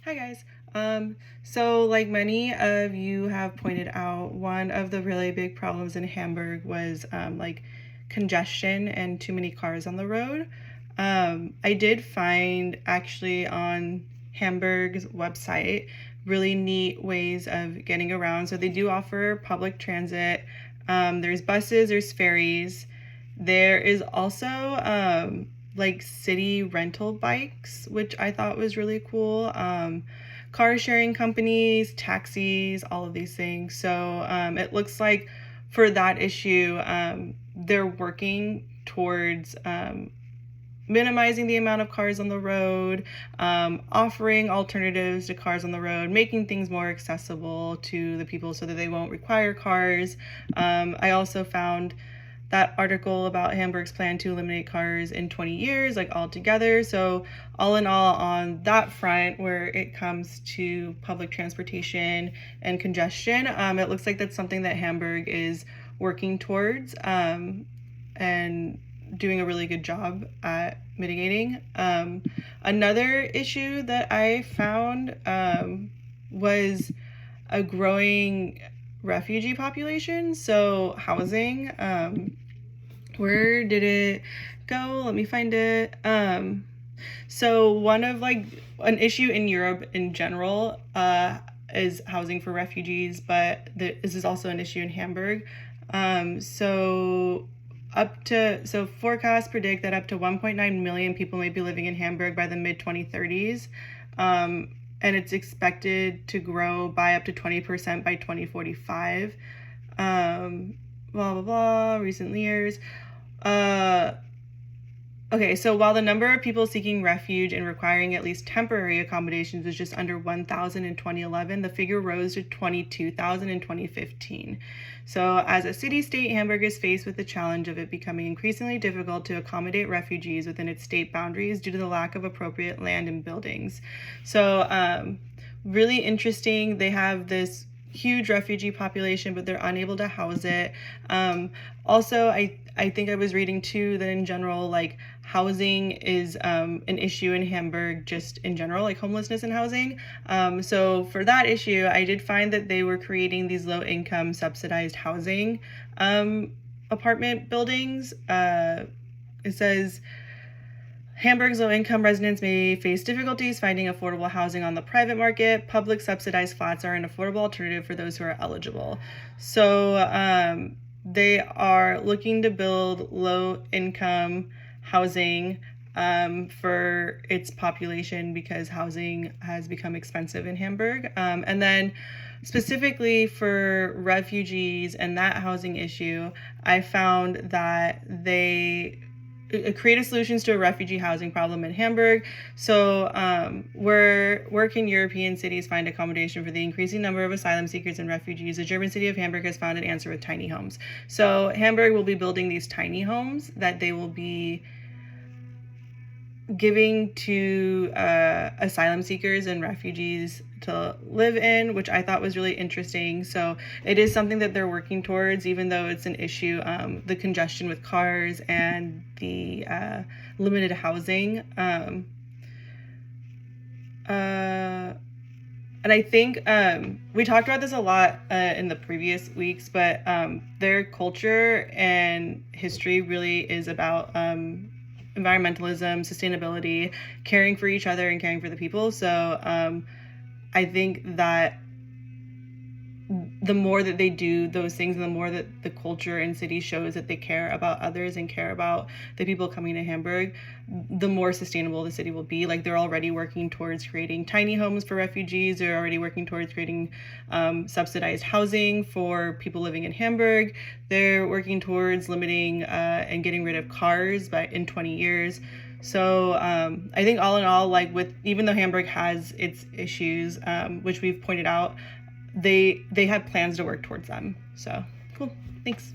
Hi guys. So like many of you have pointed out, one of the really big problems in Hamburg was like congestion and too many cars on the road. I did find actually on Hamburg's website really neat ways of getting around. So they do offer public transit. There's buses, there's ferries. There is also like city rental bikes, which I thought was really cool. Car sharing companies, taxis, all of these things. So it looks like for that issue, they're working towards minimizing the amount of cars on the road, offering alternatives to cars on the road, making things more accessible to the people so that they won't require cars. I also found that article about Hamburg's plan to eliminate cars in 20 years, like altogether. So all in all, on that front, where it comes to public transportation and congestion, it looks like that's something that Hamburg is working towards and doing a really good job at mitigating. Another issue that I found was a growing refugee population. So housing, where did it go? Let me find it. So one of like an issue in Europe in general is housing for refugees, but this is also an issue in Hamburg. So forecasts predict that up to 1.9 million people may be living in Hamburg by the mid-2030s. And it's expected to grow by up to 20% by 2045. Blah, blah, blah, recent years. Okay, so while the number of people seeking refuge and requiring at least temporary accommodations was just under 1,000 in 2011, the figure rose to 22,000 in 2015. So as a city-state, Hamburg is faced with the challenge of it becoming increasingly difficult to accommodate refugees within its state boundaries due to the lack of appropriate land and buildings. So really interesting. They have this huge refugee population, but they're unable to house it. Also, I think I was reading too that in general, like housing is an issue in Hamburg, just in general, like homelessness and housing. So for that issue, I did find that they were creating these low-income subsidized housing apartment buildings. It says Hamburg's low-income residents may face difficulties finding affordable housing on the private market. Public subsidized flats are an affordable alternative for those who are eligible. So they are looking to build low-income housing for its population because housing has become expensive in Hamburg. And then specifically for refugees and that housing issue, I found that they creative solutions to a refugee housing problem in Hamburg. So where can European cities find accommodation for the increasing number of asylum seekers and refugees? The German city of Hamburg has found an answer with tiny homes. So Hamburg will be building these tiny homes that they will be giving to asylum seekers and refugees to live in, which I thought was really interesting. So it is something that they're working towards, even though it's an issue, the congestion with cars and the limited housing. And I think we talked about this a lot in the previous weeks, but their culture and history really is about environmentalism, sustainability, caring for each other and caring for the people. So I think that the more that they do those things and the more that the culture and city shows that they care about others and care about the people coming to Hamburg, the more sustainable the city will be. Like they're already working towards creating tiny homes for refugees. They're already working towards creating subsidized housing for people living in Hamburg. They're working towards limiting and getting rid of cars in 20 years. So I think all in all, like even though Hamburg has its issues, which we've pointed out, they have plans to work towards them. So cool. Thanks.